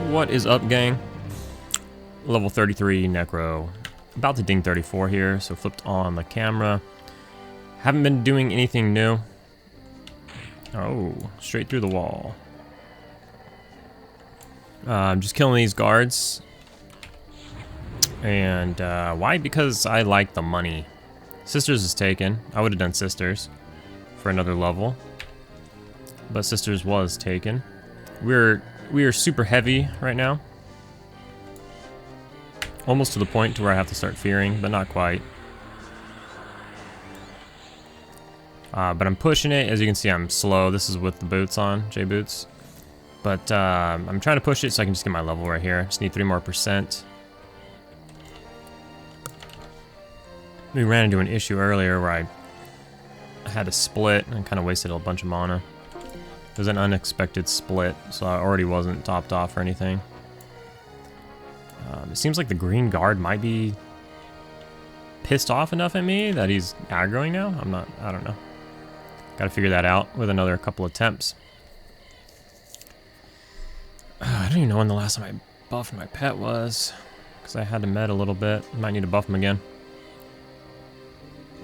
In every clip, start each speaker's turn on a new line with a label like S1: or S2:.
S1: What is up, gang? Level 33 Necro. About to ding 34 here, so flipped on the camera. Haven't been doing anything new. Oh, straight through the wall. I'm just killing these guards. And why? Because I like the money. Sisters is taken. I would have done Sisters for another level, but Sisters was taken. We are super heavy right now. Almost to the point to where I have to start fearing, but not quite. But I'm pushing it. As you can see, I'm slow. This is with the boots on, J boots. But I'm trying to push it so I can just get my level right here. Just need 3% more. We ran into an issue earlier where I had to split and kind of wasted a bunch of mana. It was an unexpected split, so I already wasn't topped off or anything. It seems like the green guard might be pissed off enough at me that he's aggroing now. I don't know. Gotta figure that out with another couple attempts. I don't even know when the last time I buffed my pet was, because I had to med a little bit. Might need to buff him again.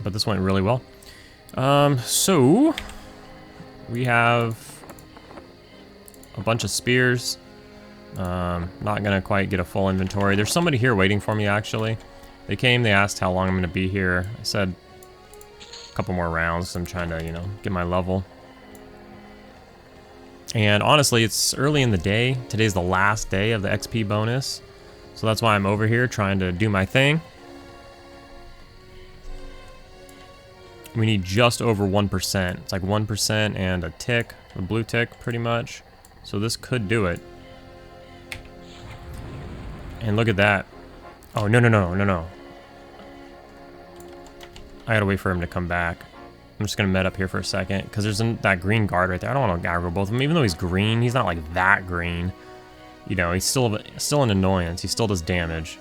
S1: But this went really well. So we have a bunch of spears. Not gonna quite get a full inventory. There's somebody here waiting for me, actually. They came, they asked how long I'm gonna be here. I said a couple more rounds. I'm trying to, get my level. And honestly, it's early in the day. Today's the last day of the XP bonus. So that's why I'm over here trying to do my thing. We need just over 1%. It's like 1% and a tick, a blue tick pretty much. So this could do it. And look at that. Oh, no. I gotta wait for him to come back. I'm just gonna med up here for a second, because there's that green guard right there. I don't want to aggro both of them. Even though he's green, he's not like that green. He's still an annoyance. He still does damage.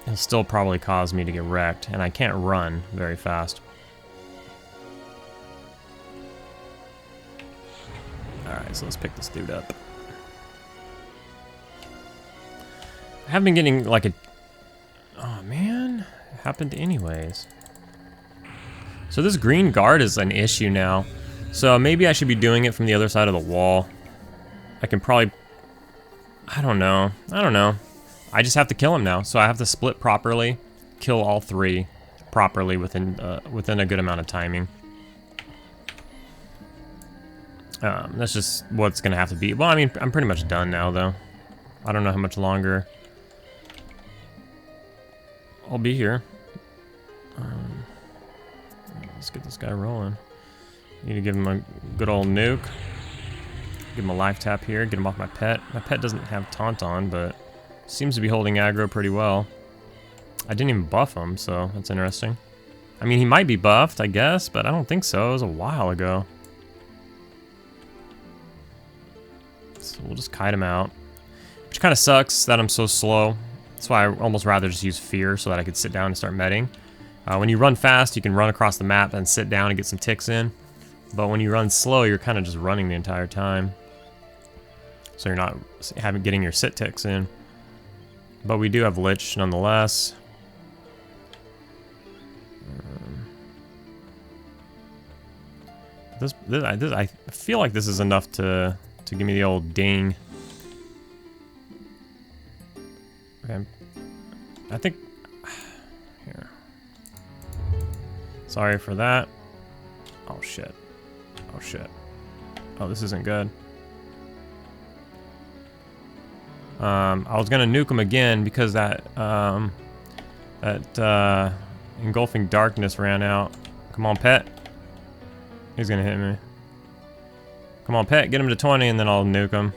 S1: He'll still probably cause me to get wrecked, and I can't run very fast. Alright, so let's pick this dude up. I have been getting like a... Oh man, it happened anyways. So this green guard is an issue now. So maybe I should be doing it from the other side of the wall. I can probably... I don't know. I just have to kill him now, so I have to split properly, kill all three properly within a good amount of timing. That's just what's gonna have to be. Well, I mean, I'm pretty much done now, though. I don't know how much longer I'll be here. Let's get this guy rolling. Need to give him a good old nuke. Give him a life tap here. Get him off my pet. My pet doesn't have taunt on, but seems to be holding aggro pretty well. I didn't even buff him, so that's interesting. I mean, he might be buffed, I guess, but I don't think so. It was a while ago. So we'll just kite him out. Which kind of sucks that I'm so slow. That's why I almost rather just use fear so that I could sit down and start medding. When you run fast, you can run across the map and sit down and get some ticks in. But when you run slow, you're kind of just running the entire time. So you're not getting your sit ticks in. But we do have Lich nonetheless. I feel like this is enough to give me the old ding. Okay. I think here. Sorry for that. Oh shit. Oh, this isn't good. I was gonna nuke him again because that engulfing darkness ran out. Come on, pet. He's gonna hit me. Come on, pet. Get him to 20 and then I'll nuke him.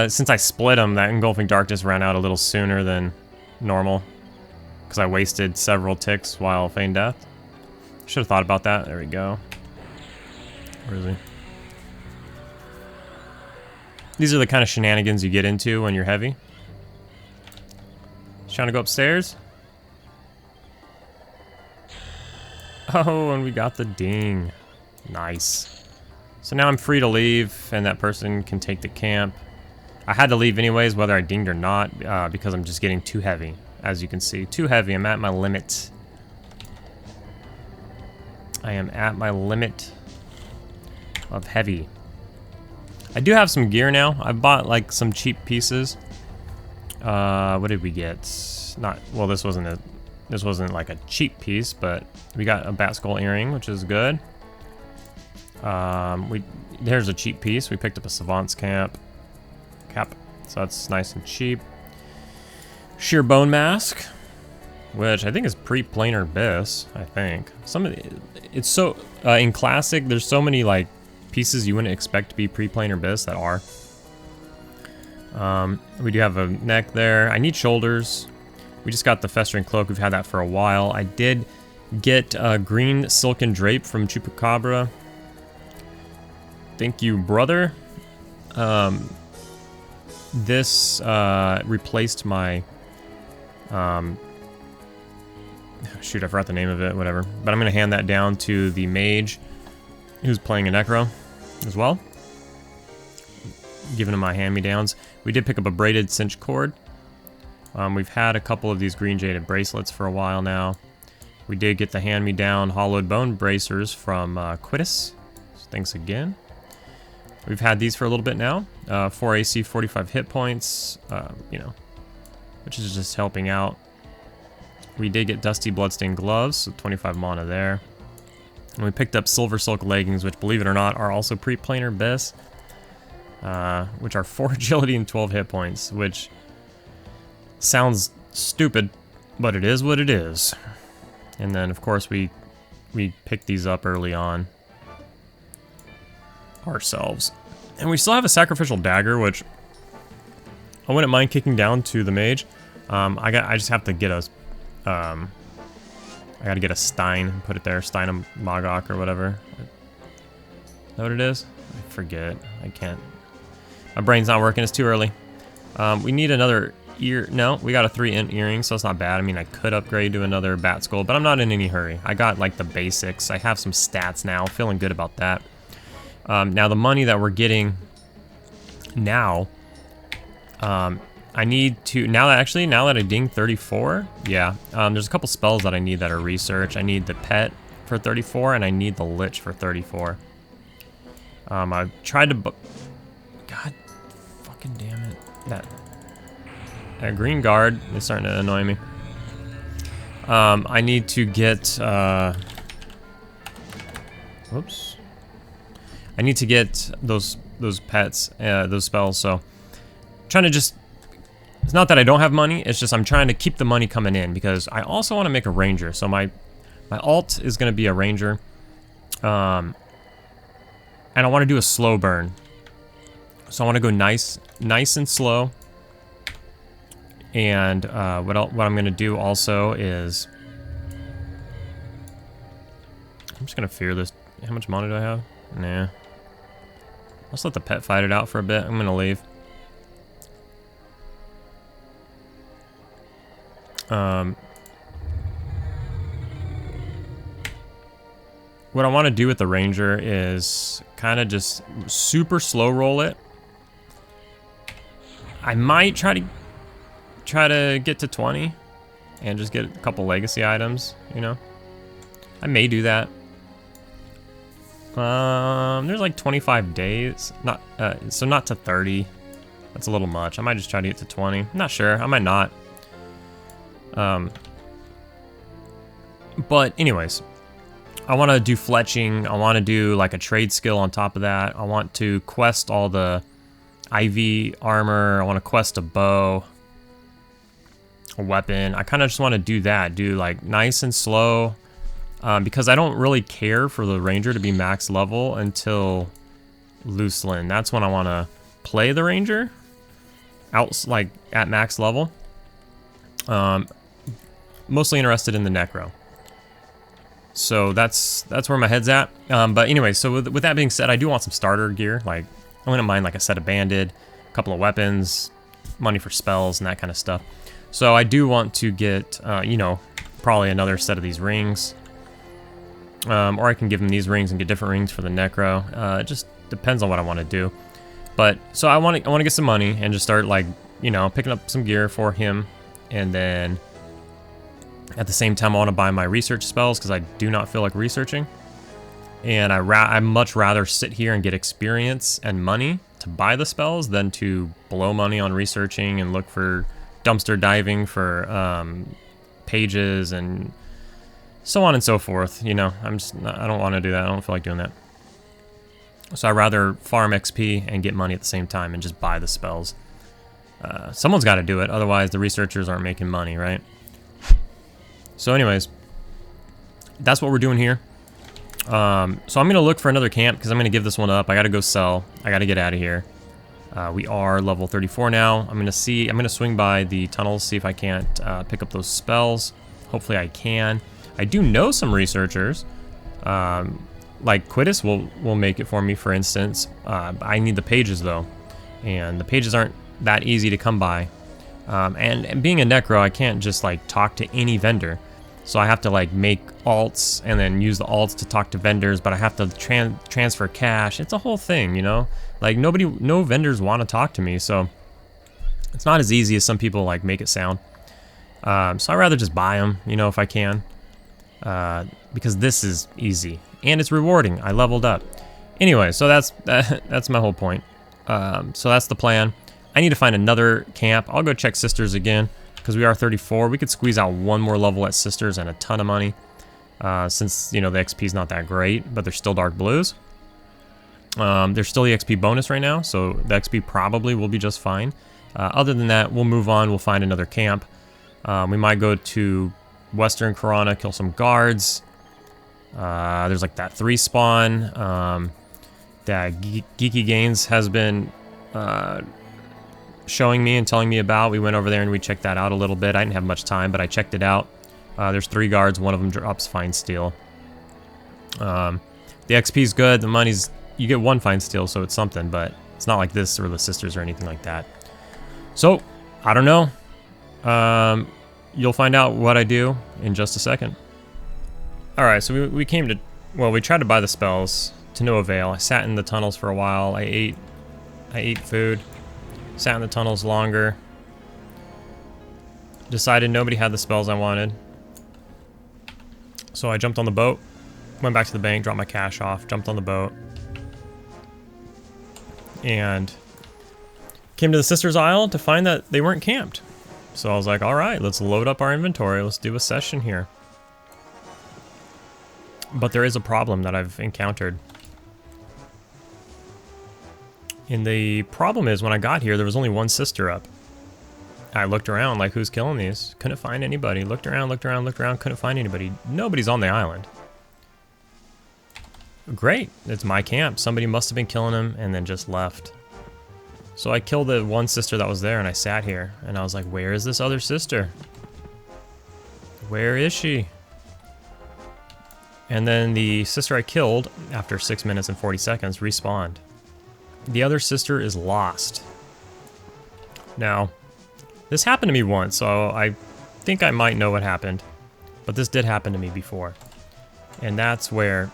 S1: Since I split him, that engulfing darkness ran out a little sooner than normal because I wasted several ticks while feigning death. Should have thought about that. There we go. Where is he? These are the kind of shenanigans you get into when you're heavy. Just trying to go upstairs. Oh, and we got the ding. Nice. So now I'm free to leave, and that person can take the camp. I had to leave anyways, whether I dinged or not, because I'm just getting too heavy. As you can see, too heavy. I'm at my limit. I am at my limit of heavy. I do have some gear now. I bought like some cheap pieces. What did we get? Well, this wasn't like a cheap piece, but we got a bat skull earring, which is good. There's a cheap piece. We picked up a savant's cap, so that's nice and cheap. Sheer bone mask, which I think is pre-planar bis. I think it's so in classic. There's so many like pieces you wouldn't expect to be pre-planar bis that are. We do have a neck there. I need shoulders. We just got the festering cloak. We've had that for a while. I did get a green silken drape from Chupacabra. Thank you, brother. This replaced my shoot, I forgot the name of it, whatever. But I'm gonna hand that down to the mage who's playing a Necro as well. Giving him my hand-me-downs. We did pick up a braided cinch cord. We've had a couple of these green jaded bracelets for a while now. We did get the hand-me-down hollowed bone bracers from Quitus. So thanks again. We've had these for a little bit now. 4 AC, 45 hit points, you know, which is just helping out. We did get dusty bloodstained gloves, so 25 mana there. And we picked up silver silk leggings, which, believe it or not, are also pre-planar bis, which are 4 agility and 12 hit points, which sounds stupid, but it is what it is. And then, of course, we picked these up early on ourselves. And we still have a sacrificial dagger, which I wouldn't mind kicking down to the mage. I just have to get a I gotta get a Stein and put it there. Stein Magok or whatever. Is that what it is? I forget. I can't. My brain's not working. It's too early. We need another ear. No, we got a 3-int earring, so it's not bad. I mean, I could upgrade to another bat skull, but I'm not in any hurry. I got like the basics. I have some stats now. Feeling good about that. Now the money that we're getting now, I need to, now that I ding 34, yeah, there's a couple spells that I need that are research. I need the pet for 34, and I need the lich for 34. I tried to, God fucking damn it, that green guard is starting to annoy me. I need to get, whoops. I need to get those pets, those spells, so trying to just, it's not that I don't have money, it's just I'm trying to keep the money coming in, because I also want to make a ranger. So my alt is going to be a ranger, and I want to do a slow burn. So I want to go nice and slow. And what I'm going to do also is, I'm just going to fear this. How much mana do I have? Nah. Let's let the pet fight it out for a bit. I'm going to leave. What I want to do with the ranger is kind of just super slow roll it. I might try to get to 20 and just get a couple legacy items, you know. I may do that. There's like 25 days, so not to 30. That's a little much. I might just try to get to 20. I'm not sure. I might not. But anyways, I want to do fletching. I want to do like a trade skill on top of that. I want to quest all the IV armor. I want to quest a bow, a weapon. I kind of just want to do that. Do like nice and slow. Because I don't really care for the ranger to be max level until Looseland. That's when I want to play the ranger out like at max level. Mostly interested in the Necro. So that's where my head's at. But anyway, so with that being said, I do want some starter gear. Like I wouldn't mind like a set of banded, a couple of weapons, money for spells and that kind of stuff. So I do want to get, you know, probably another set of these rings. Or I can give him these rings and get different rings for the Necro. Just depends on what I want to do. But so I want to get some money and just start, like, you know, picking up some gear for him, and then at the same time I want to buy my research spells because I do not feel like researching, and I'd much rather sit here and get experience and money to buy the spells than to blow money on researching and look for dumpster diving for pages and so on and so forth. You know, I don't want to do that. I don't feel like doing that. So I'd rather farm XP and get money at the same time and just buy the spells. Someone's got to do it, otherwise the researchers aren't making money, right? So anyways, that's what we're doing here. So I'm going to look for another camp because I'm going to give this one up. I got to go sell. I got to get out of here. We are level 34 now. I'm going to swing by the tunnels, see if I can't pick up those spells. Hopefully I can. I do know some researchers. Like Quitus will make it for me, for instance. I need the pages though, and the pages aren't that easy to come by. And being a Necro, I can't just like talk to any vendor. So I have to like make alts and then use the alts to talk to vendors, but I have to transfer cash. It's a whole thing, you know? Like no vendors want to talk to me, so it's not as easy as some people like make it sound. So I'd rather just buy them, you know, if I can. Because this is easy and it's rewarding. I leveled up. Anyway, so that's my whole point. So that's the plan. I need to find another camp. I'll go check Sisters again because we are 34. We could squeeze out one more level at Sisters and a ton of money. Since, you know, the XP is not that great, but they're still dark blues. There's still the XP bonus right now, so the XP probably will be just fine. Other than that, we'll move on. We'll find another camp. We might go to Western Corona, kill some guards. There's like that 3 spawn that Geeky Gains has been showing me and telling me about. We went over there and we checked that out a little bit. I didn't have much time, but I checked it out. There's 3 guards. One of them drops fine steel. The XP is good. The money's... You get 1 fine steel, so it's something, but it's not like this or the Sisters or anything like that. So, I don't know. You'll find out what I do in just a second. Alright, so we came to... Well, we tried to buy the spells to no avail. I sat in the tunnels for a while. I ate food. Sat in the tunnels longer. Decided nobody had the spells I wanted. So I jumped on the boat. Went back to the bank, dropped my cash off, jumped on the boat. And came to the Sisters Isle to find that they weren't camped. So I was like, alright, let's load up our inventory. Let's do a session here. But there is a problem that I've encountered. And the problem is, when I got here, there was only 1 sister up. I looked around, like, who's killing these? Couldn't find anybody. Looked around, couldn't find anybody. Nobody's on the island. Great, it's my camp. Somebody must have been killing them and then just left. So I killed the 1 sister that was there and I sat here and I was like, where is this other sister? Where is she? And then the sister I killed, after 6 minutes and 40 seconds, respawned. The other sister is lost. Now, this happened to me once, so I think I might know what happened. But this did happen to me before. And that's where...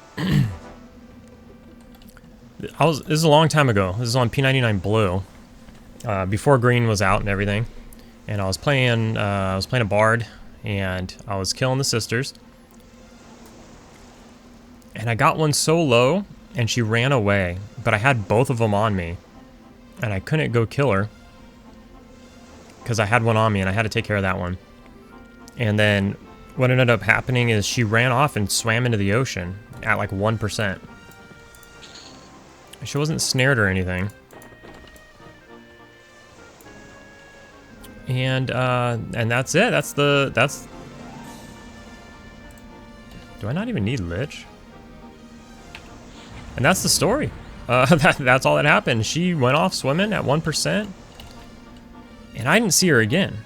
S1: This is a long time ago. This is on P99 Blue. Before Green was out and everything. And I was playing a Bard, and I was killing the sisters. And I got one so low, and she ran away. But I had both of them on me. And I couldn't go kill her. Because I had one on me, and I had to take care of that one. And then what ended up happening is she ran off and swam into the ocean at like 1%. She wasn't snared or anything. And that's it. That's... Do I not even need Lich? And that's the story. That's all that happened. She went off swimming at 1%. And I didn't see her again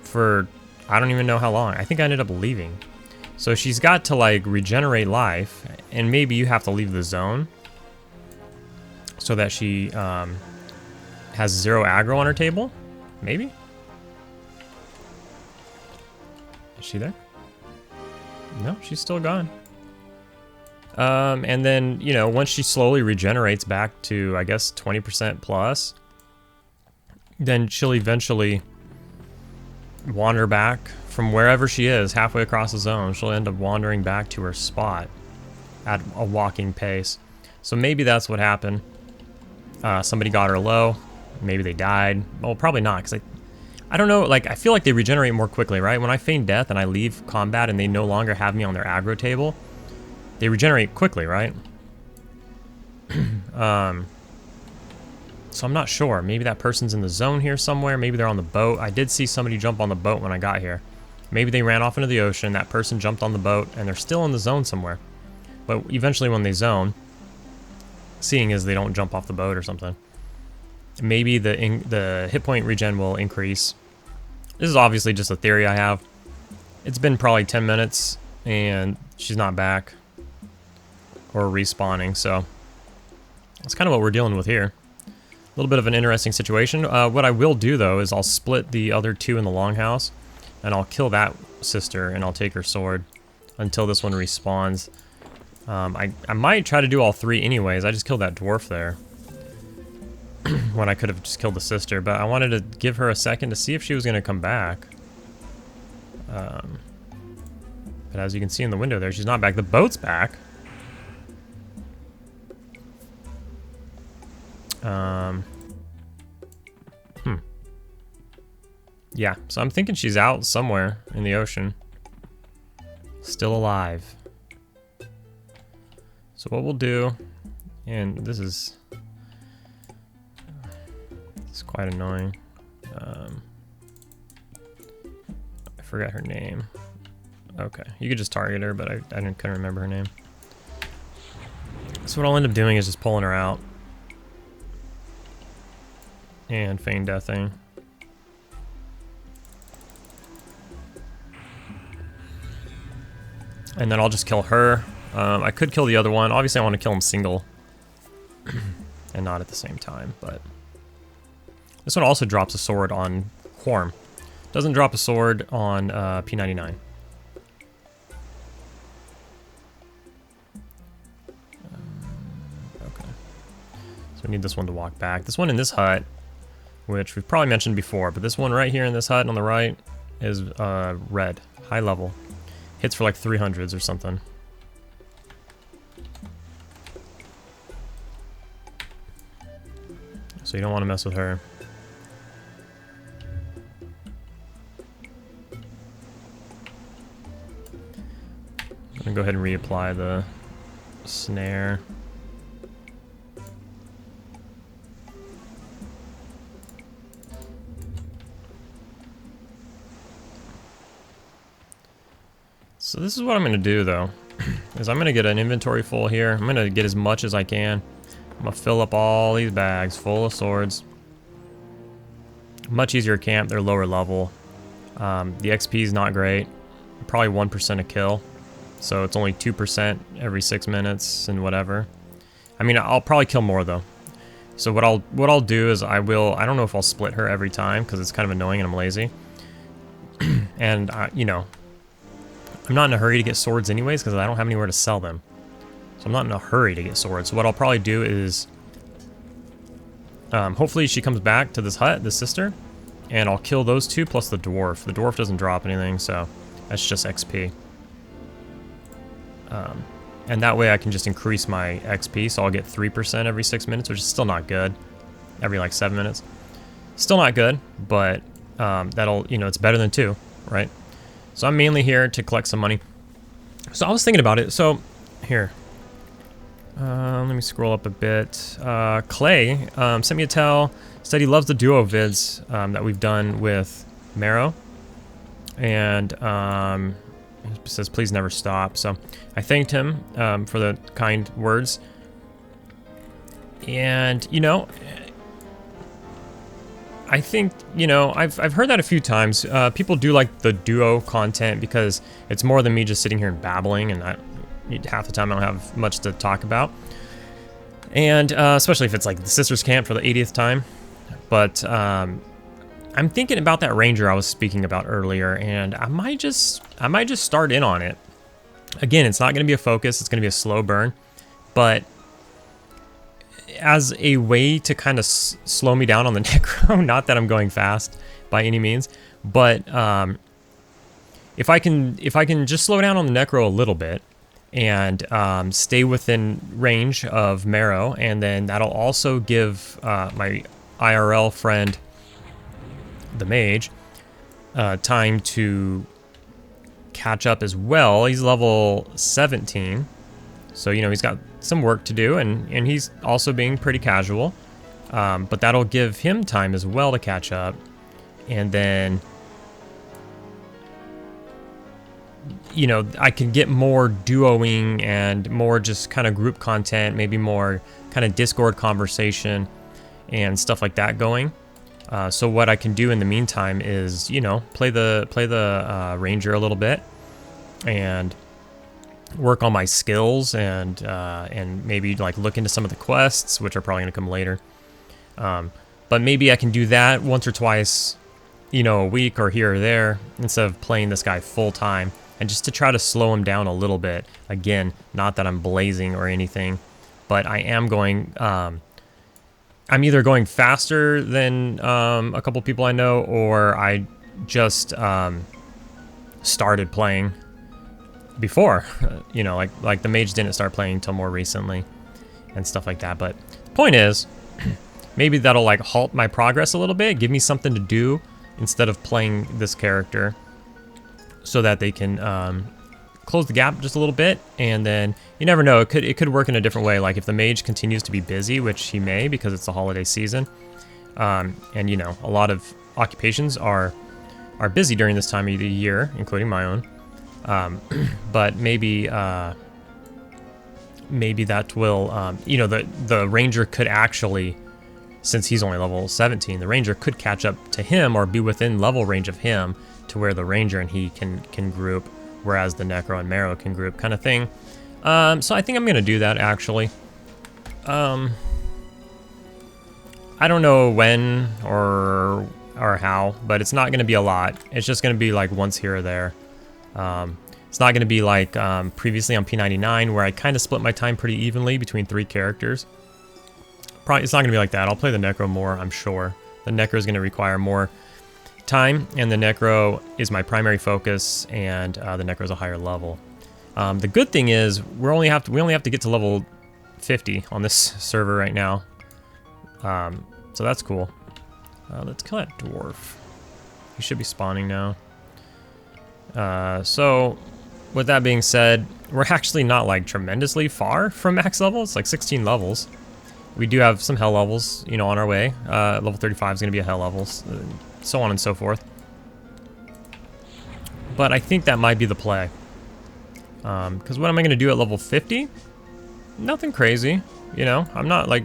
S1: for I don't even know how long. I think I ended up leaving. So she's got to like regenerate life, and maybe you have to leave the zone so that she has 0 aggro on her table. Maybe? Is she there? No, she's still gone. And then, you know, once she slowly regenerates back to, I guess, 20% plus, then she'll eventually wander back from wherever she is, halfway across the zone. She'll end up wandering back to her spot at a walking pace. So maybe that's what happened. Somebody got her low. Maybe they died. Well, probably not, because I don't know, like, I feel like they regenerate more quickly, right? When I feign death and I leave combat and they no longer have me on their aggro table, they regenerate quickly, right? So I'm not sure. Maybe that person's in the zone here somewhere. Maybe they're on the boat. I did see somebody jump on the boat when I got here. Maybe they ran off into the ocean. That person jumped on the boat and they're still in the zone somewhere. But eventually when they zone, seeing as they don't jump off the boat or something, maybe the hit point regen will increase. This is obviously just a theory I have. It's been probably 10 minutes and she's not back or respawning, so that's kind of what we're dealing with here. A little bit of an interesting situation. What I will do though is I'll split the other two in the longhouse and I'll kill that sister and I'll take her sword until this one respawns. I might try to do all three anyways. I just killed that dwarf there when I could have just killed the sister, but I wanted to give her a second to see if she was going to come back. But as you can see in the window there, she's not back. The boat's back. Yeah, so I'm thinking she's out somewhere in the ocean. Still alive. So what we'll do, and this is quite annoying. I forgot her name. Okay, you could just target her, but I couldn't remember her name. So what I'll end up doing is just pulling her out and feign deathing. And then I'll just kill her. I could kill the other one. Obviously I want to kill him single and not at the same time, but this one also drops a sword on Quarm. Doesn't drop a sword on P99. Okay. So we need this one to walk back. This one in this hut, which we've probably mentioned before, but this one right here in this hut on the right is red, high level. Hits for like 300s or something. So you don't want to mess with her. I'm gonna go ahead and reapply the snare. So this is what I'm gonna do though, is I'm gonna get an inventory full here. I'm gonna get as much as I can. I'm gonna fill up all these bags full of swords. Much easier to camp, they're lower level. The XP is not great, probably 1% a kill. So it's only 2% every 6 minutes and whatever. I mean, I'll probably kill more though. So what I'll do is I don't know if I'll split her every time because it's kind of annoying and I'm lazy. And you know, I'm not in a hurry to get swords anyways because I don't have anywhere to sell them. So I'm not in a hurry to get swords. So what I'll probably do is, hopefully she comes back to this hut, this sister, and I'll kill those two plus the dwarf. The dwarf doesn't drop anything, so that's just XP. And that way I can just increase my XP, so I'll get 3% every 6 minutes, which is still not good. Every like 7 minutes. Still not good, but that'll, you know, it's better than 2, right? So I'm mainly here to collect some money. So I was thinking about it. So here, let me scroll up a bit. Clay sent me a tell, said he loves the duo vids that we've done with Marrow, and he says please never stop. So I thanked him for the kind words, and you know, I think, you know, I've heard that a few times. People do like the duo content because it's more than me just sitting here and babbling, and half the time I don't have much to talk about. And especially if it's like the Sisters Camp for the 80th time. But I'm thinking about that Ranger I was speaking about earlier, and I might just start in on it. Again, it's not going to be a focus. It's going to be a slow burn. But as a way to kind of slow me down on the Necro, not that I'm going fast by any means, but if I can just slow down on the Necro a little bit and stay within range of Marrow, and then that'll also give my IRL friend, the mage, time to catch up as well. He's level 17, so you know he's got some work to do, and he's also being pretty casual, but that'll give him time as well to catch up, and then you know I can get more duoing and more just kind of group content, maybe more kind of Discord conversation and stuff like that going. So what I can do in the meantime is, you know, play the ranger a little bit and work on my skills and maybe like look into some of the quests, which are probably gonna come later. But maybe I can do that once or twice, you know, a week or here or there, instead of playing this guy full time, and just to try to slow him down a little bit. Again, not that I'm blazing or anything, but I am going. I'm either going faster than a couple people I know, or I just started playing before. You know, like the mage didn't start playing until more recently and stuff like that. But the point is, maybe that'll like halt my progress a little bit, give me something to do instead of playing this character, so that they can close the gap just a little bit. And then you never know, it could work in a different way. Like if the mage continues to be busy, which he may because it's the holiday season, and you know a lot of occupations are busy during this time of the year, including my own. But maybe that will you know, the ranger could actually, since he's only level 17, the ranger could catch up to him or be within level range of him, to where the ranger and he can group, whereas the Necro and Marrow can group, kind of thing. So I think I'm gonna do that actually. I don't know when or how, but it's not gonna be a lot. It's just gonna be like once here or there. It's not gonna be like previously on P99, where I kind of split my time pretty evenly between 3 characters. Probably it's not gonna be like that. I'll play the Necro more, I'm sure. The Necro is gonna require more time, and the Necro is my primary focus, and the Necro is a higher level. The good thing is we only have to get to level 50 on this server right now, so that's cool. Let's kill that dwarf. He should be spawning now. So with that being said, we're actually not like tremendously far from max level. It's like 16 levels. We do have some hell levels, you know, on our way. Level 35 is going to be a hell level, so on and so forth. But I think that might be the play. Because what am I going to do at level 50? Nothing crazy, you know. I'm not like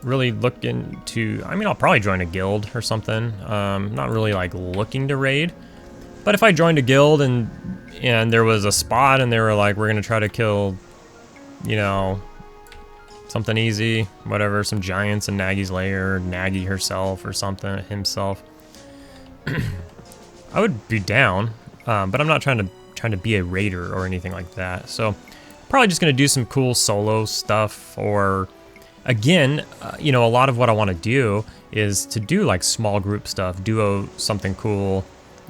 S1: really looking to, I mean, I'll probably join a guild or something. Not really like looking to raid. But if I joined a guild and there was a spot and they were like, we're going to try to kill, you know, something easy, whatever, some giants in Nagy's lair, Nagy herself or something, himself, I would be down, but I'm not trying to be a raider or anything like that. So probably just gonna do some cool solo stuff, or again, you know, a lot of what I want to do is to do like small group stuff, duo something cool,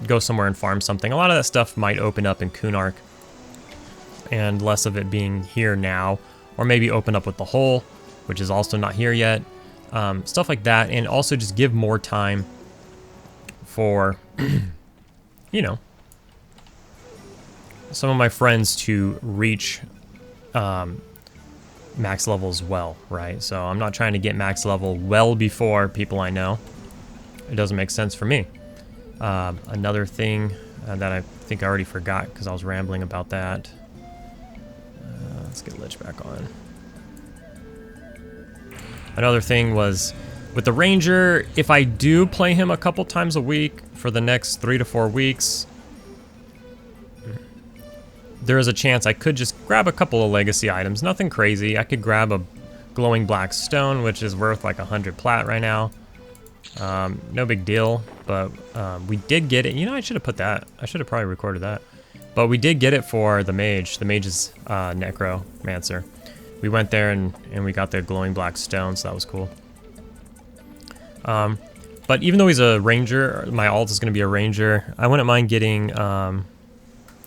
S1: go somewhere and farm something. A lot of that stuff might open up in Kunark, and less of it being here now, or maybe open up with the hole, which is also not here yet. Stuff like that, and also just give more time for, you know, some of my friends to reach max level as well, right? So I'm not trying to get max level well before people I know. It doesn't make sense for me. Another thing that I think I already forgot because I was rambling about that. Let's get Lich back on. Another thing was with the Ranger, if I do play him a couple times a week for the next 3 to 4 weeks, there is a chance I could just grab a couple of legacy items. Nothing crazy. I could grab a glowing black stone, which is worth like 100 plat right now. No big deal, but we did get it. You know, I should have put that. I should have probably recorded that. But we did get it for the mage. The mage is Necromancer. We went there and we got the glowing black stone, so that was cool. But even though he's a ranger, my alt is going to be a ranger. I wouldn't mind getting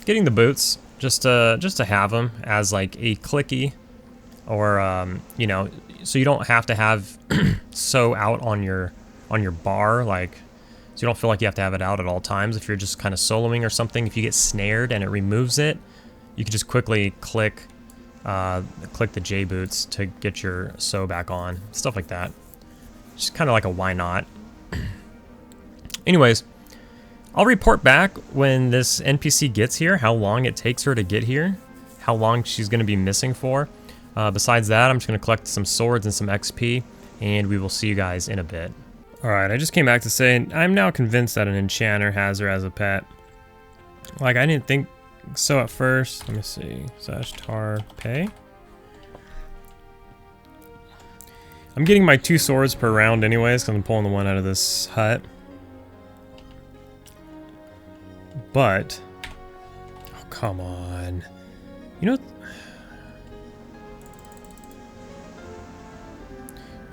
S1: getting the boots just to have them as like a clicky, or you know, so you don't have to have so out on your bar, like, so you don't feel like you have to have it out at all times. If you're just kind of soloing or something, if you get snared and it removes it, you can just quickly click the J boots to get your sew back on, stuff like that. Just kind of like a why not. Anyways, I'll report back when this NPC gets here, how long it takes her to get here, how long she's going to be missing for. Besides that, I'm just going to collect some swords and some XP, and we will see you guys in a bit. Alright, I just came back to say I'm now convinced that an enchanter has her as a pet. Like, I didn't think so at first. Let me see. /tar pay. I'm getting my 2 swords per round anyways, because I'm pulling the one out of this hut. But, oh, come on. You know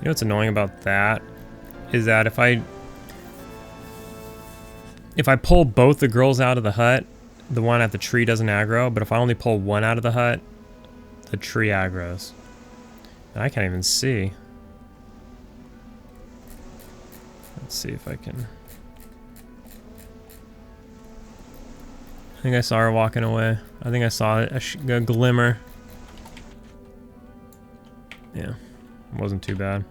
S1: what's annoying about that? Is that if I pull both the girls out of the hut, the one at the tree doesn't aggro, but if I only pull one out of the hut, the tree aggroes. And I can't even see. Let's see if I can. I think I saw her walking away. I think I saw a glimmer. Yeah, it wasn't too bad.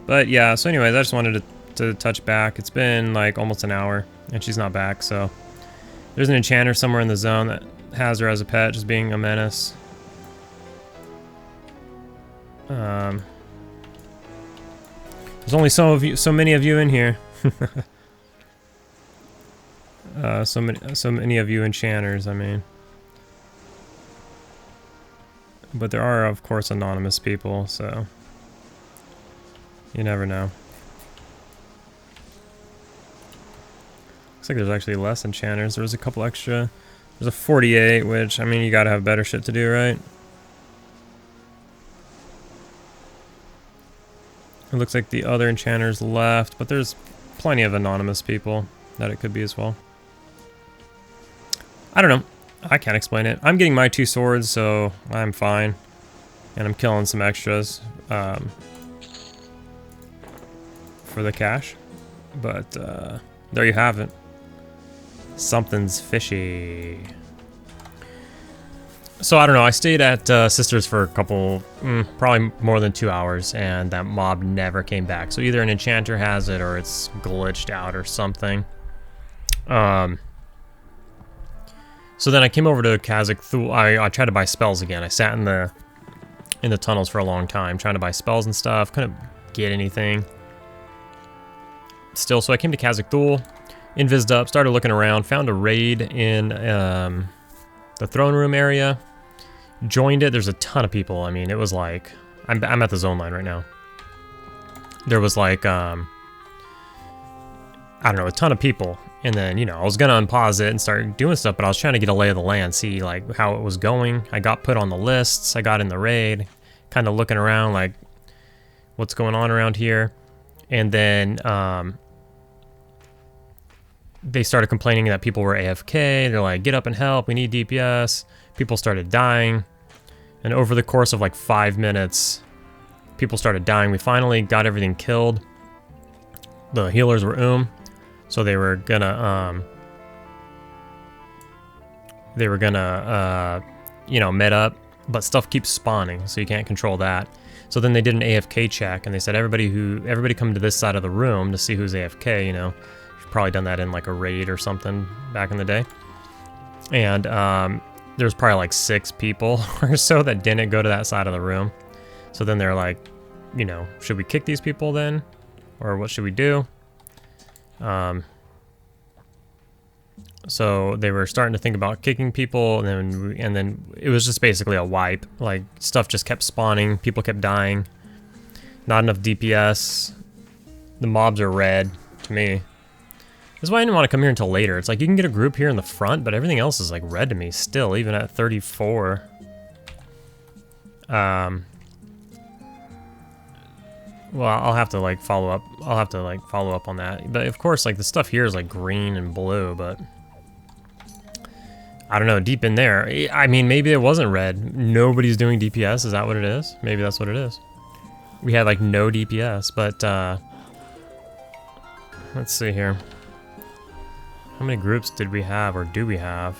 S1: But yeah, so anyways, I just wanted to touch back. It's been like almost an hour and she's not back, so there's an enchanter somewhere in the zone that has her as a pet, just being a menace. There's only so many of you in here. So many of you enchanters, I mean. But there are, of course, anonymous people, so you never know. Looks like there's actually less enchanters. There was a couple extra. There's a 48, which, I mean, you gotta have better shit to do, right? It looks like the other enchanters left, but there's plenty of anonymous people that it could be as well. I don't know. I can't explain it. I'm getting my 2 swords, so I'm fine. And I'm killing some extras for the cash. But there you have it. Something's fishy. So I don't know, I stayed at Sisters for a couple, probably more than 2 hours, and that mob never came back. So either an enchanter has it or it's glitched out or something. So then I came over to Kazakh Thul. I tried to buy spells again. I sat in the tunnels for a long time trying to buy spells and stuff. Couldn't get anything. Still, so I came to Kazakh Thul, invised up, started looking around, found a raid in the throne room area, joined it. There's a ton of people. I mean, it was like, I'm at the zone line right now. There was like, I don't know, a ton of people. And then, you know, I was gonna unpause it and start doing stuff, but I was trying to get a lay of the land, see like how it was going. I got put on the lists, I got in the raid, kind of looking around like, what's going on around here? And then they started complaining that people were AFK. They're like, get up and help, we need DPS. People started dying. And over the course of like 5 minutes, people started dying. We finally got everything killed. The healers were so they were gonna you know, med up, but stuff keeps spawning, so you can't control that. So then they did an AFK check, and they said everybody come to this side of the room to see who's AFK. You know, you've probably done that in like a raid or something back in the day. And there's probably like 6 people or so that didn't go to that side of the room. So then they're like, you know, should we kick these people then, or what should we do? So they were starting to think about kicking people, and then it was just basically a wipe. Like, stuff just kept spawning, people kept dying. Not enough DPS. The mobs are red to me. This is why I didn't want to come here until later. It's like you can get a group here in the front, but everything else is like red to me still, even at 34. Well, I'll have to like follow up. I'll have to like follow up on that. But of course, like the stuff here is like green and blue, but I don't know, deep in there. I mean, maybe it wasn't red. Nobody's doing DPS, is that what it is? Maybe that's what it is. We had like no DPS, but let's see here. How many groups did we have, or do we have?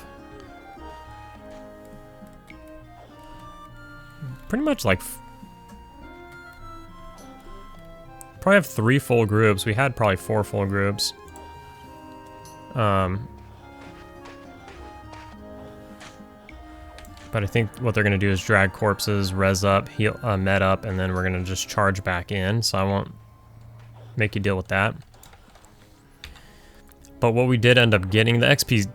S1: Pretty much like, probably have 3 full groups. We had probably 4 full groups. But I think what they're gonna do is drag corpses, res up, heal, med up, and then we're gonna just charge back in. So I won't make you deal with that. But what we did end up getting, the XP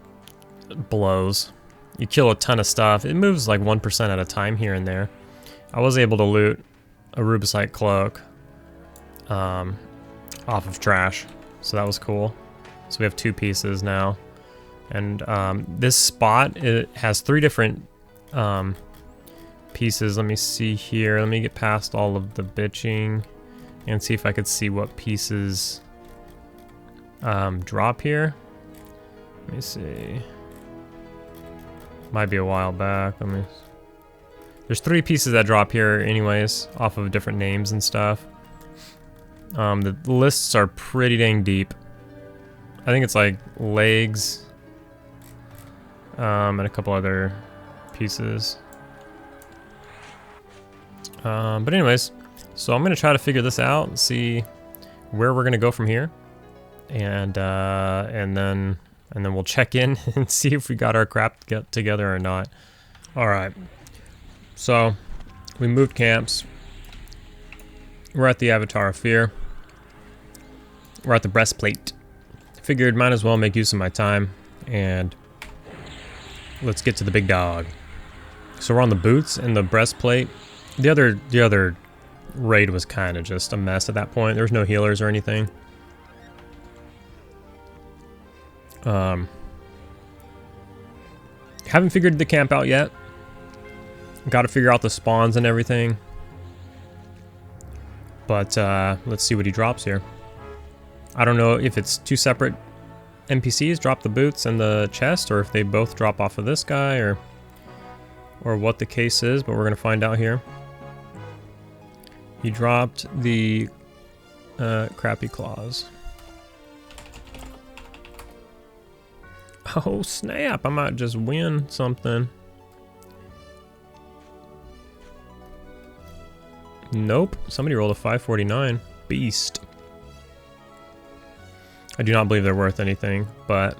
S1: blows. You kill a ton of stuff. It moves like 1% at a time here and there. I was able to loot a Rubicite cloak off of trash, so that was cool. So we have 2 pieces now. And this spot, it has 3 different pieces. Let me see here. Let me get past all of the bitching and see if I could see what pieces drop here. Let me see. Might be a while back. There's 3 pieces that drop here anyways, off of different names and stuff. The lists are pretty dang deep. I think it's like legs, and a couple other pieces. But anyways, so I'm gonna try to figure this out and see where we're gonna go from here, and then we'll check in and see if we got our crap together or not. All right. So we moved camps. We're at the Avatar of Fear. We're at the breastplate. Figured might as well make use of my time and let's get to the big dog. So we're on the boots and the breastplate. The other raid was kind of just a mess at that point. There was no healers or anything. Haven't figured the camp out yet. Got to figure out the spawns and everything. But let's see what he drops here. I don't know if it's 2 separate NPCs drop the boots and the chest, or if they both drop off of this guy, or what the case is, but we're gonna find out here. He dropped the crappy claws. Oh snap, I might just win something. Nope, somebody rolled a 549. Beast. I do not believe they're worth anything, but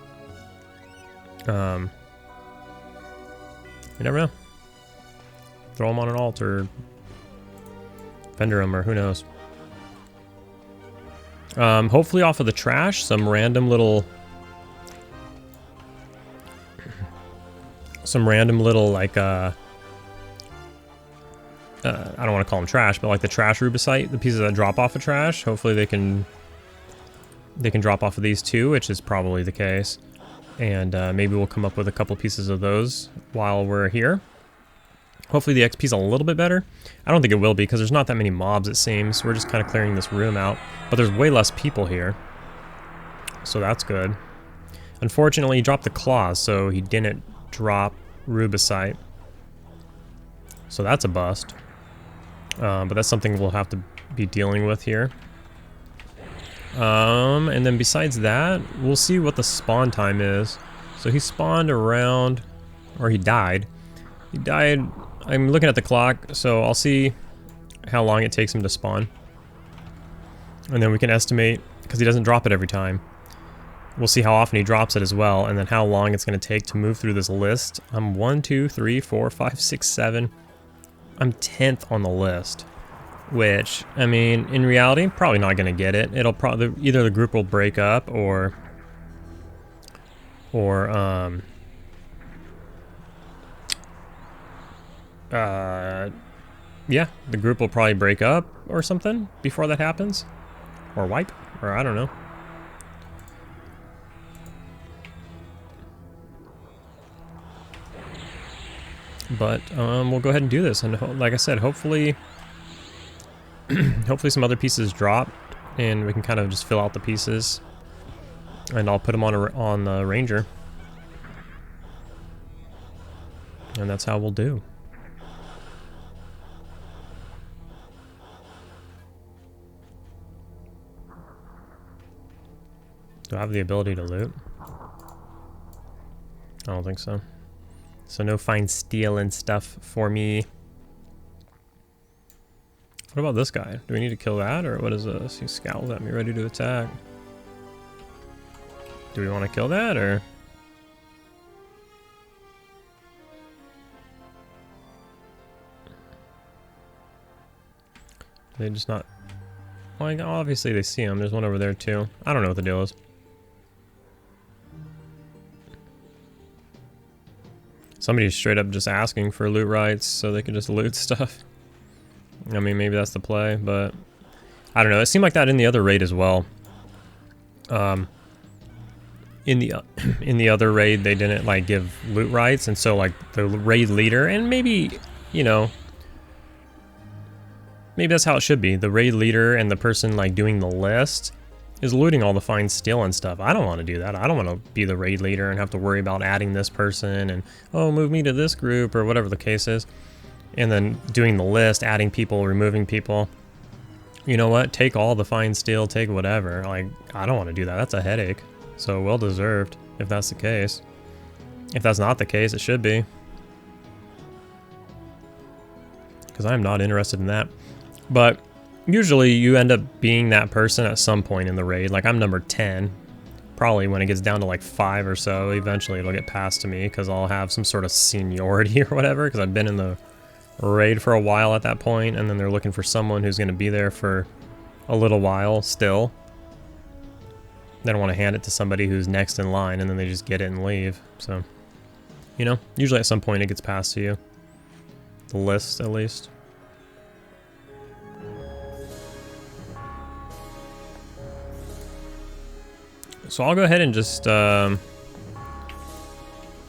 S1: you never know. Throw them on an altar, vendor them, or who knows. Hopefully off of the trash, some random little like I don't want to call them trash, but like the trash Rubicite, the pieces that drop off of trash, hopefully they can drop off of these too, which is probably the case. And maybe we'll come up with a couple pieces of those while we're here. Hopefully the XP's a little bit better. I don't think it will be, because there's not that many mobs, it seems. We're just kind of clearing this room out. But there's way less people here, so that's good. Unfortunately, he dropped the claws, so he didn't drop Rubicite. So that's a bust. But that's something we'll have to be dealing with here. And then besides that, we'll see what the spawn time is. So he spawned around, or he died. He died, I'm looking at the clock, so I'll see how long it takes him to spawn. And then we can estimate, because he doesn't drop it every time. We'll see how often he drops it as well, and then how long it's going to take to move through this list. I'm 1, 2, 3, 4, 5, 6, 7. I'm 10th on the list. Which, I mean, in reality, probably not going to get it. It'll probably, either the group will break up, or or yeah, the group will probably break up or something before that happens, or wipe, or I don't know. But we'll go ahead and do this, and like I said, hopefully hopefully some other pieces drop and we can kind of just fill out the pieces, and I'll put them on the Ranger, and that's how we'll do. Do I have the ability to loot? I don't think so. So no fine steel and stuff for me. What about this guy? Do we need to kill that, or what is this? He scowls at me, ready to attack. Do we want to kill that, or? They just not... Well, obviously they see him. There's one over there too. I don't know what the deal is. Somebody's straight up just asking for loot rights so they can just loot stuff. I mean, maybe that's the play, but I don't know. It seemed like that in the other raid as well. In the other raid, they didn't like give loot rights, and so like the raid leader, and maybe, you know, maybe that's how it should be. The raid leader and the person like doing the list is looting all the fine steel and stuff. I don't want to do that. I don't want to be the raid leader and have to worry about adding this person and, oh, move me to this group or whatever the case is. And then doing the list, adding people, removing people. You know what? Take all the fine steel, take whatever. Like, I don't want to do that. That's a headache. So well deserved if that's the case. If that's not the case, it should be. Because I'm not interested in that. But usually you end up being that person at some point in the raid. Like I'm number 10. Probably when it gets down to like 5 or so, eventually it'll get passed to me because I'll have some sort of seniority or whatever, because I've been in the raid for a while at that point, and then they're looking for someone who's going to be there for a little while still. They don't want to hand it to somebody who's next in line and then they just get it and leave. So, you know, usually at some point it gets passed to you. The list, at least. So I'll go ahead and just, that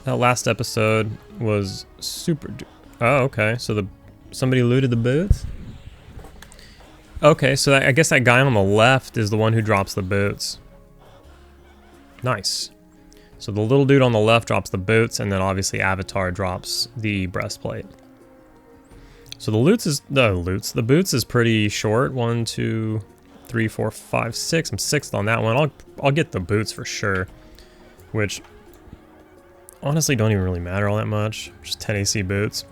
S1: last episode was super, oh, okay, so somebody looted the boots? Okay, so I guess that guy on the left is the one who drops the boots. Nice. So the little dude on the left drops the boots, and then obviously Avatar drops the breastplate. So the boots is pretty short. 1, 2, 3, 4, 5, 6. I'm 6th on that one. I'll get the boots for sure, which honestly don't even really matter all that much. Just 10 AC boots.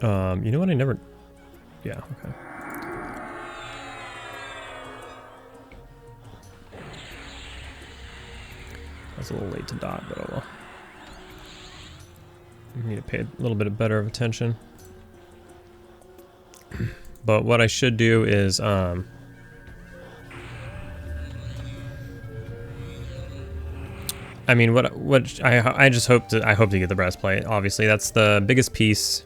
S1: You know what? Yeah, okay. That's a little late to dot, but oh well. I need to pay a little bit better of attention. But what I should do is, I mean, I just hope to get the breastplate. Obviously, that's the biggest piece.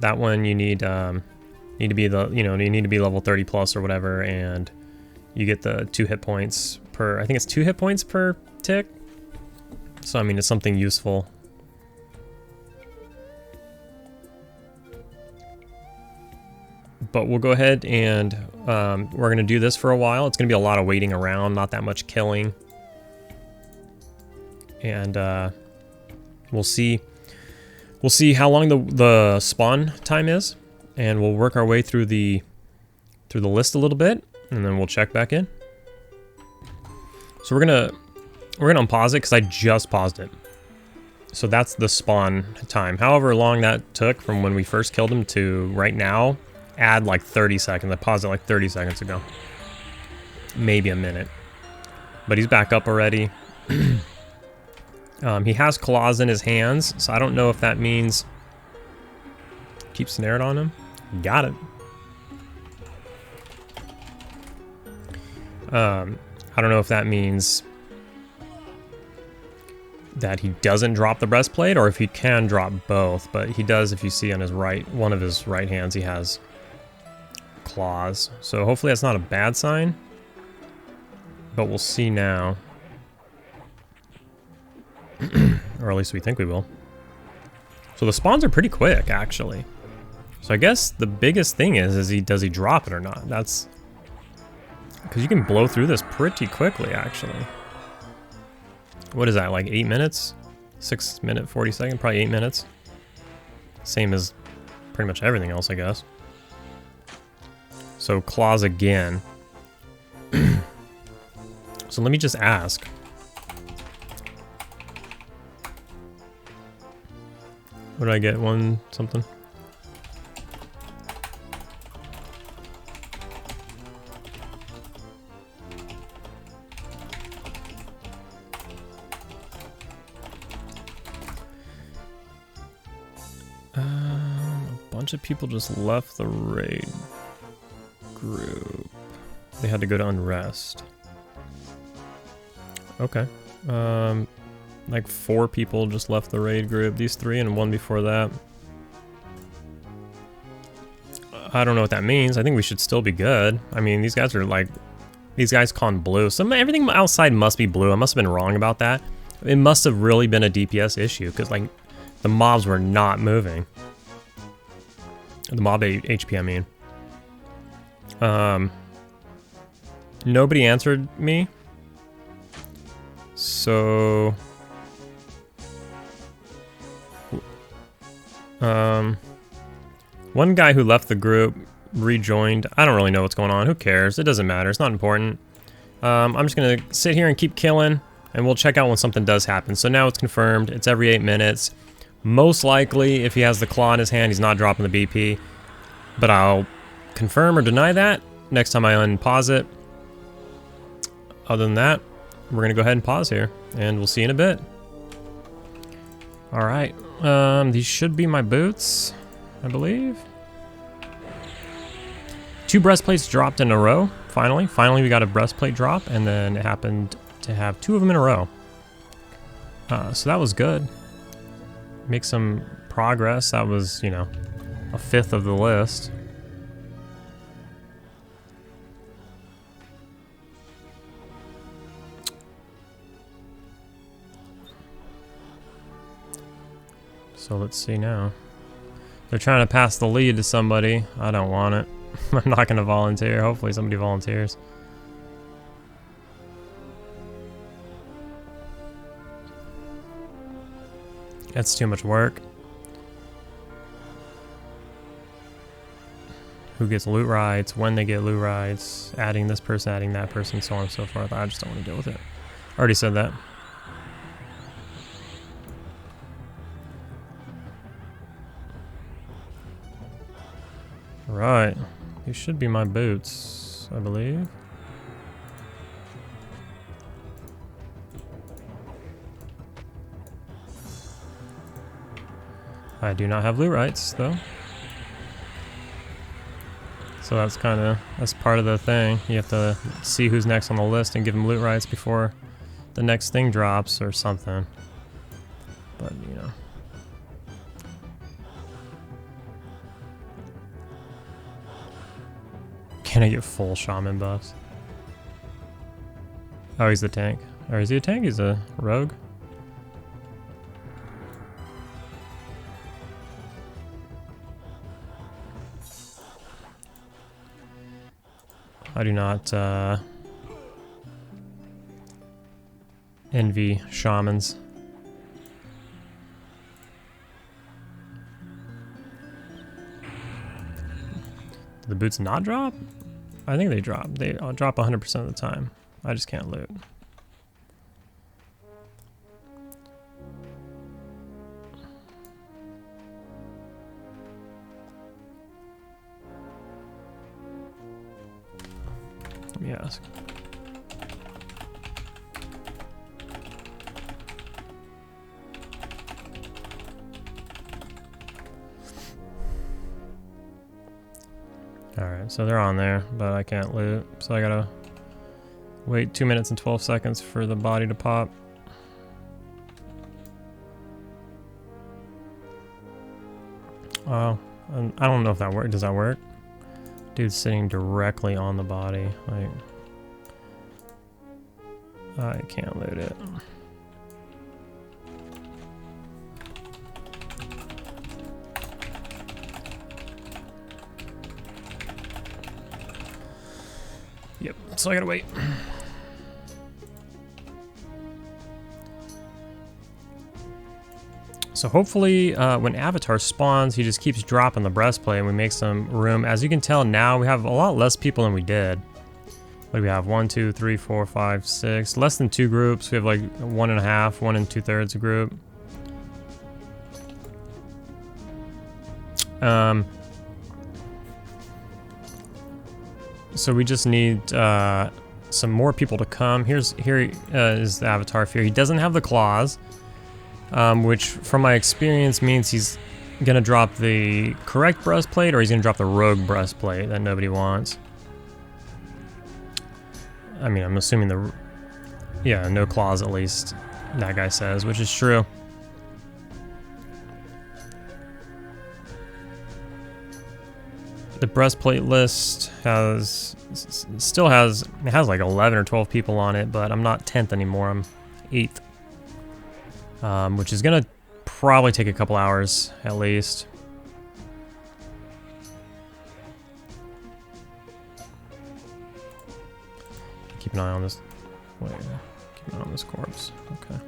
S1: That one you need to be level 30 plus or whatever, and you get the 2 hit points per. I think it's 2 hit points per tick. So I mean, it's something useful. But we'll go ahead and we're gonna do this for a while. It's gonna be a lot of waiting around, not that much killing. And we'll see how long the spawn time is, and we'll work our way through the list a little bit, and then we'll check back in. So we're gonna unpause it because I just paused it. So that's the spawn time. However long that took from when we first killed him to right now, add like 30 seconds. I paused it like 30 seconds ago. Maybe a minute. But he's back up already. He has claws in his hands, so I don't know if that means keep snared on him. Got it. I don't know if that means that he doesn't drop the breastplate, or if he can drop both, but he does. If you see on his right, one of his right hands, he has claws. So hopefully that's not a bad sign, but we'll see now. Or at least we think we will. So the spawns are pretty quick, actually. So I guess the biggest thing is does he drop it or not? That's because you can blow through this pretty quickly, actually. What is that, like 8 minutes? 6 minute, 40 second, probably 8 minutes. Same as pretty much everything else, I guess. So claws again. So let me just ask. What did I get? One something? A bunch of people just left the raid group. They had to go to unrest. Okay. Like 4 people just left the raid group. These 3 and 1 before that. I don't know what that means. I think we should still be good. I mean, these guys are like... These guys con blue. Everything outside must be blue. I must have been wrong about that. It must have really been a DPS issue, because like the mobs were not moving. The mob HP, I mean. Nobody answered me. So... one guy who left the group rejoined. I don't really know what's going on. Who cares? It doesn't matter. It's not important. I'm just gonna sit here and keep killing, and we'll check out when something does happen. So now it's confirmed. It's every 8 minutes. Most likely, if he has the claw in his hand, he's not dropping the BP. But I'll confirm or deny that next time I unpause it. Other than that, we're gonna go ahead and pause here, and we'll see you in a bit. All right. These should be my boots, I believe. 2 breastplates dropped in a row, finally. Finally, we got a breastplate drop, and then it happened to have 2 of them in a row. So that was good. Make some progress. That was, you know, a 5th of the list. So let's see now. They're trying to pass the lead to somebody. I don't want it. I'm not going to volunteer. Hopefully somebody volunteers. That's too much work. Who gets loot rights, when they get loot rights, adding this person, adding that person, so on and so forth. I just don't want to deal with it. I already said that. Right. These should be my boots, I believe. I do not have loot rights, though. So that's part of the thing. You have to see who's next on the list and give them loot rights before the next thing drops or something. But, you know. Can I get full shaman buffs? Oh, he's the tank. Or is he a tank? He's a rogue. I do not envy shamans. Do the boots not drop? I think they drop. They drop 100% of the time. I just can't loot. Let me ask. Alright, so they're on there, but I can't loot. So I gotta wait 2 minutes and 12 seconds for the body to pop. I don't know if that works. Does that work? Dude's sitting directly on the body. Like, I can't loot it. Yep, so I gotta wait. So hopefully when Avatar spawns, he just keeps dropping the breastplate and we make some room. As you can tell now, we have a lot less people than we did. What do we have? 1, 2, 3, 4, 5, 6. Less than 2 groups. We have like 1.5, 1 2/3 a group. So we just need some more people to come. Here is the Avatar Fear. He doesn't have the claws. Which, from my experience, means he's gonna drop the correct breastplate or he's gonna drop the rogue breastplate that nobody wants. I mean, I'm assuming yeah, no claws at least, that guy says, which is true. The breastplate list still has like 11 or 12 people on it, but I'm not 10th anymore, I'm 8th. Which is gonna probably take a couple hours at least. Keep an eye on this. Wait, keep an eye on this corpse. Okay.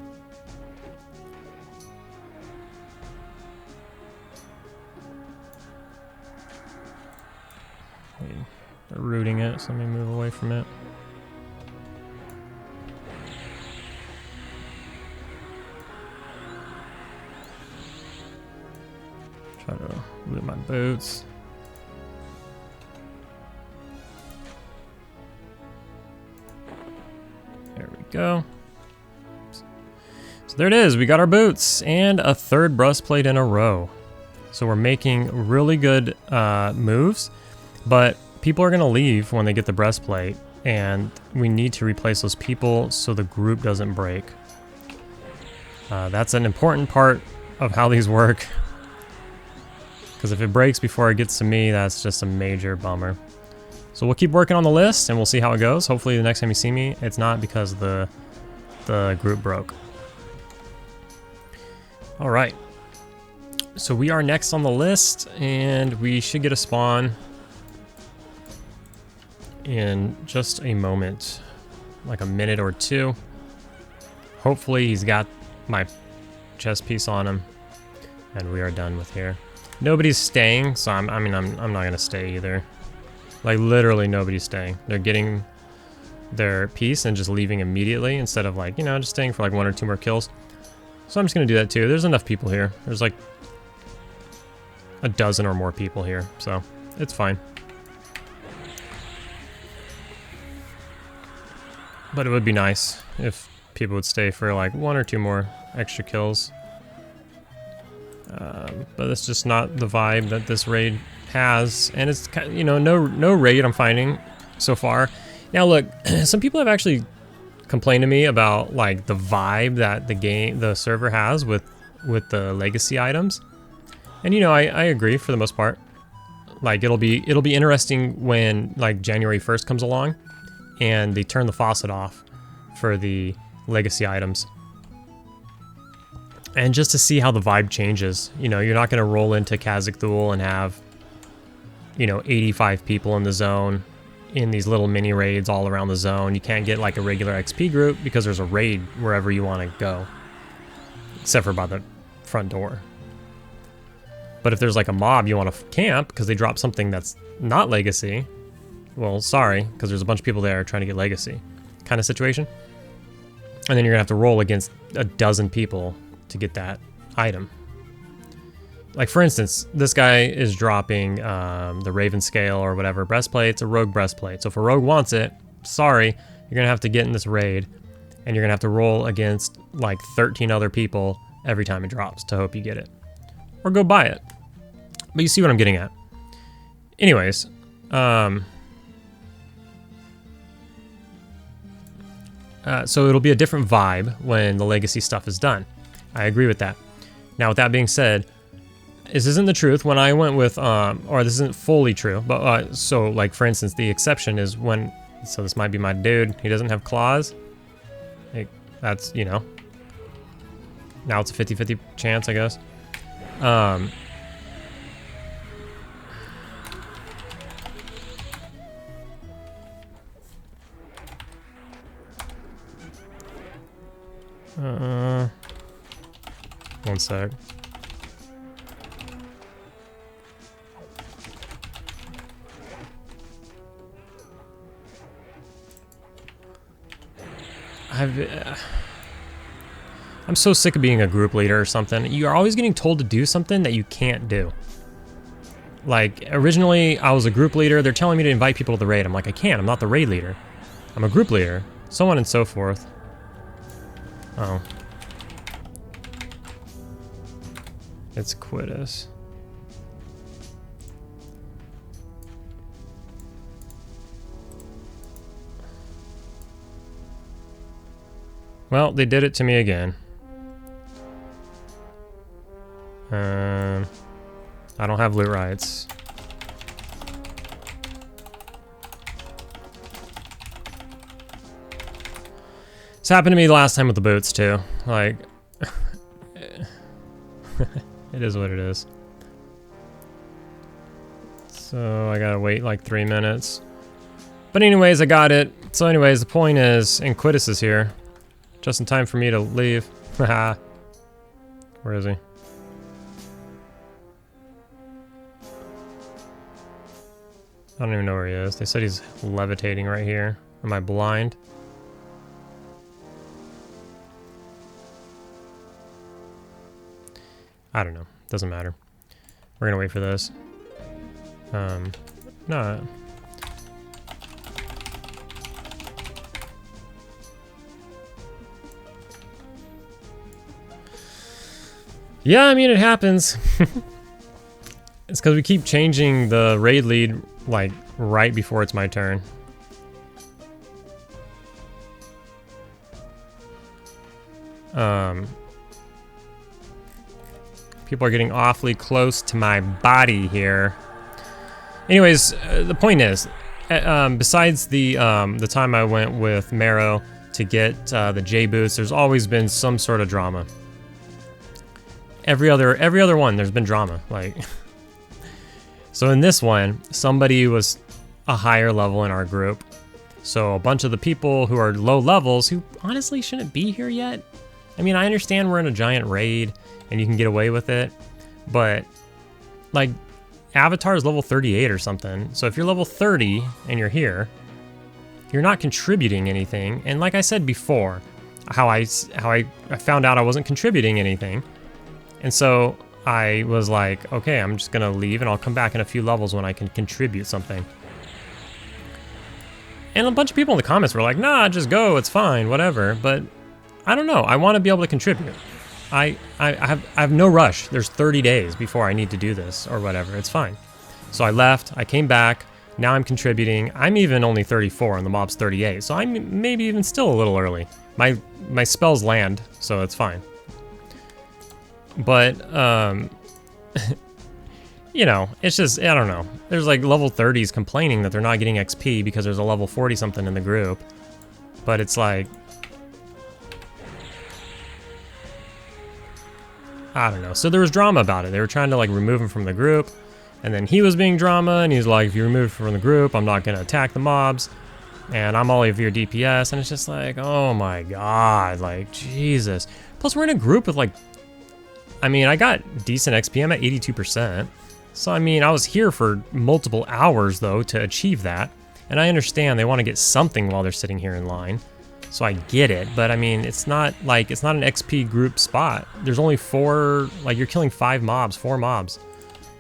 S1: They're rooting it, so let me move away from it. Try to loot my boots. There we go. So there it is, we got our boots and a 3rd breastplate in a row. So we're making really good moves, but people are gonna leave when they get the breastplate and we need to replace those people so the group doesn't break. That's an important part of how these work. Because if it breaks before it gets to me, that's just a major bummer. So we'll keep working on the list and we'll see how it goes. Hopefully the next time you see me, it's not because the group broke. All right. So we are next on the list and we should get a spawn in just a moment, like a minute or 2. Hopefully he's got my chest piece on him and we are done with here. Nobody's staying, so I'm not gonna stay either. Like literally nobody's staying. They're getting their piece and just leaving immediately instead of like, you know, just staying for like 1 or 2 more kills. So I'm just gonna do that too. There's enough people here. There's like a dozen or more people here, so it's fine. But it would be nice if people would stay for like 1 or 2 more extra kills. But it's just not the vibe that this raid has, and it's kind of, you know, no raid I'm finding so far. Now look, some people have actually complained to me about like the vibe that the server has with the legacy items, and you know, I agree for the most part. Like it'll be interesting when like January 1st comes along, and they turn the faucet off for the legacy items. And just to see how the vibe changes. You know, you're not going to roll into Khazak-Thul and have, you know, 85 people in the zone in these little mini raids all around the zone. You can't get like a regular XP group because there's a raid wherever you want to go. Except for by the front door. But if there's like a mob you want to camp because they drop something that's not legacy, well, sorry, because there's a bunch of people there trying to get legacy kind of situation. And then you're going to have to roll against a dozen people to get that item. Like for instance, this guy is dropping the Raven Scale or whatever breastplate. It's a rogue breastplate. So if a rogue wants it, sorry, you're gonna have to get in this raid and you're gonna have to roll against like 13 other people every time it drops to hope you get it. Or go buy it. But you see what I'm getting at. Anyways, so it'll be a different vibe when the legacy stuff is done. I agree with that. Now, with that being said, this isn't the truth. When I went with, or this isn't fully true, but, so, like, for instance, the exception is when, so this might be my dude, he doesn't have claws. Like, that's, you know, now it's a 50-50 chance, I guess. One sec. I'm so sick of being a group leader or something. You're always getting told to do something that you can't do. Like, originally, I was a group leader. They're telling me to invite people to the raid. I'm like, I can't. I'm not the raid leader. I'm a group leader. So on and so forth. Oh. It's Quitus. Well, they did it to me again. I don't have loot rights. This happened to me last time with the boots too. Like, it is what it is. So I gotta wait like 3 minutes. But anyways, I got it. So anyways, the point is, and Quitus is here. Just in time for me to leave. Haha. Where is he? I don't even know where he is. They said he's levitating right here. Am I blind? I don't know. Doesn't matter. We're gonna wait for this. No. Yeah, I mean, it happens. It's because we keep changing the raid lead, like, right before it's my turn. People are getting awfully close to my body here. Anyways, the point is, besides the time I went with Marrow to get the J boots, there's always been some sort of drama. Every other one, there's been drama. Like, so in this one, somebody was a higher level in our group. So a bunch of the people who are low levels, who honestly shouldn't be here yet. I mean, I understand we're in a giant raid and you can get away with it, but like, Avatar is level 38 or something. So if you're level 30 and you're here, you're not contributing anything. And like I said before, how I found out I wasn't contributing anything. And so I was like, okay, I'm just gonna leave and I'll come back in a few levels when I can contribute something. And a bunch of people in the comments were like, nah, just go, it's fine, whatever. But I don't know, I want to be able to contribute. I have no rush. There's 30 days before I need to do this or whatever, it's fine. So I left, I came back, now I'm contributing. I'm even only 34 and the mob's 38, so I'm maybe even still a little early. My spells land, so it's fine. But, you know, it's just, I don't know. There's like level 30s complaining that they're not getting XP because there's a level 40 something in the group. But it's like, I don't know. So there was drama about it. They were trying to like remove him from the group. And then he was being drama and he's like, if you remove him from the group, I'm not going to attack the mobs. And I'm all of your DPS. And it's just like, oh my God, like, Jesus. Plus we're in a group with like, I mean, I got decent XP. I'm at 82%. So, I mean, I was here for multiple hours, though, to achieve that. And I understand they want to get something while they're sitting here in line. So I get it. But, I mean, it's not like, it's not an XP group spot. There's only 4, like, you're killing 4 mobs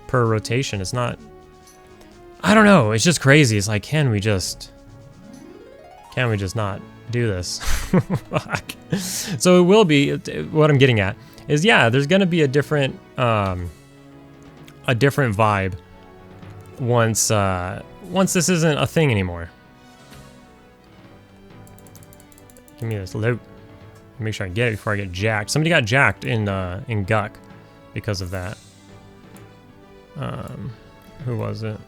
S1: per rotation. It's not, I don't know. It's just crazy. It's like, can we just not do this? So it will be, what I'm getting at is, yeah, there's gonna be a different vibe once this isn't a thing anymore. Give me this loot. Make sure I get it before I get jacked. Somebody got jacked in Guck because of that. Who was it?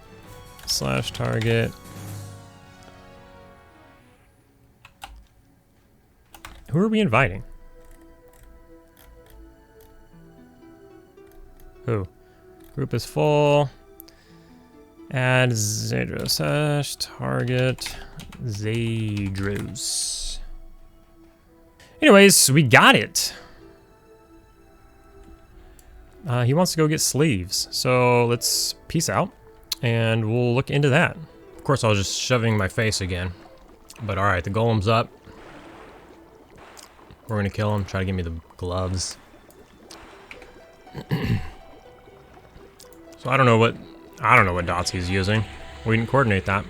S1: Slash target. Who are we inviting? Who? Group is full. Add Zadros slash target Zadros. Anyways, we got it. He wants to go get sleeves, so let's peace out, and we'll look into that. Of course, I was just shoving my face again, but all right, the golem's up. We're gonna kill him. Try to give me the gloves. So I don't know what dots he's using. We didn't coordinate that,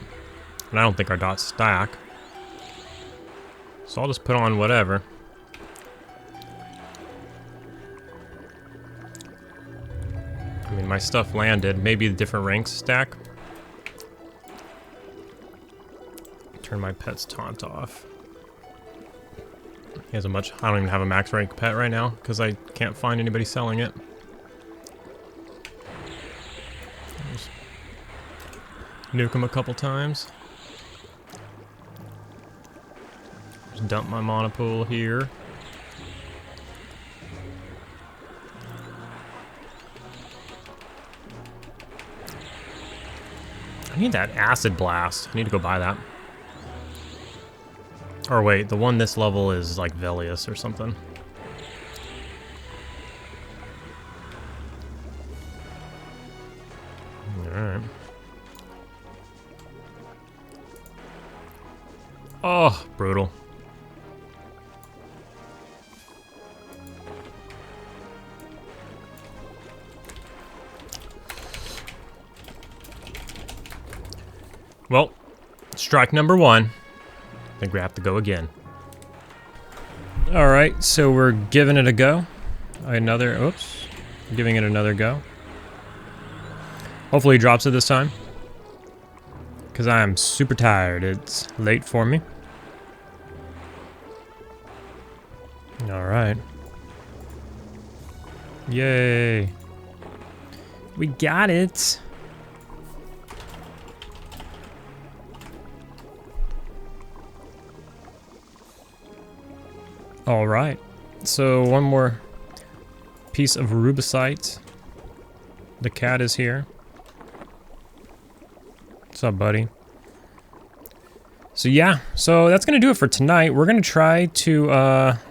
S1: and I don't think our dots stack. So I'll just put on whatever. I mean, my stuff landed. Maybe the different ranks stack. Turn my pet's taunt off. He has a much... I don't even have a max rank pet right now because I can't find anybody selling it. Just nuke him a couple times. Just dump my mana pool here. I need that acid blast. I need to go buy that. Or wait, the one this level is like Velius or something. Alright. Oh, brutal. Well, strike number one. I think we have to go again. Alright, so we're giving it a go. Oops. Giving it another go. Hopefully he drops it this time. Because I am super tired. It's late for me. Alright. Yay. We got it. All right, so one more piece of Rubicite. The cat is here. What's up, buddy? So yeah, so that's gonna do it for tonight. We're gonna try to,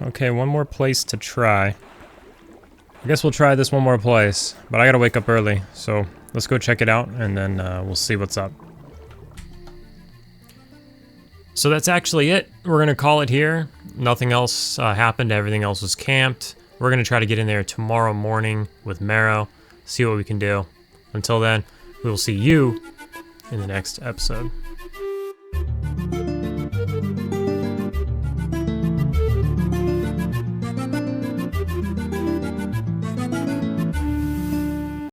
S1: okay, one more place to try. I guess we'll try this one more place, but I gotta wake up early. So let's go check it out and then we'll see what's up. So that's actually it. We're gonna call it here. Nothing else happened, everything else was camped. We're gonna try to get in there tomorrow morning with Marrow, see what we can do. Until then, we will see you in the next episode.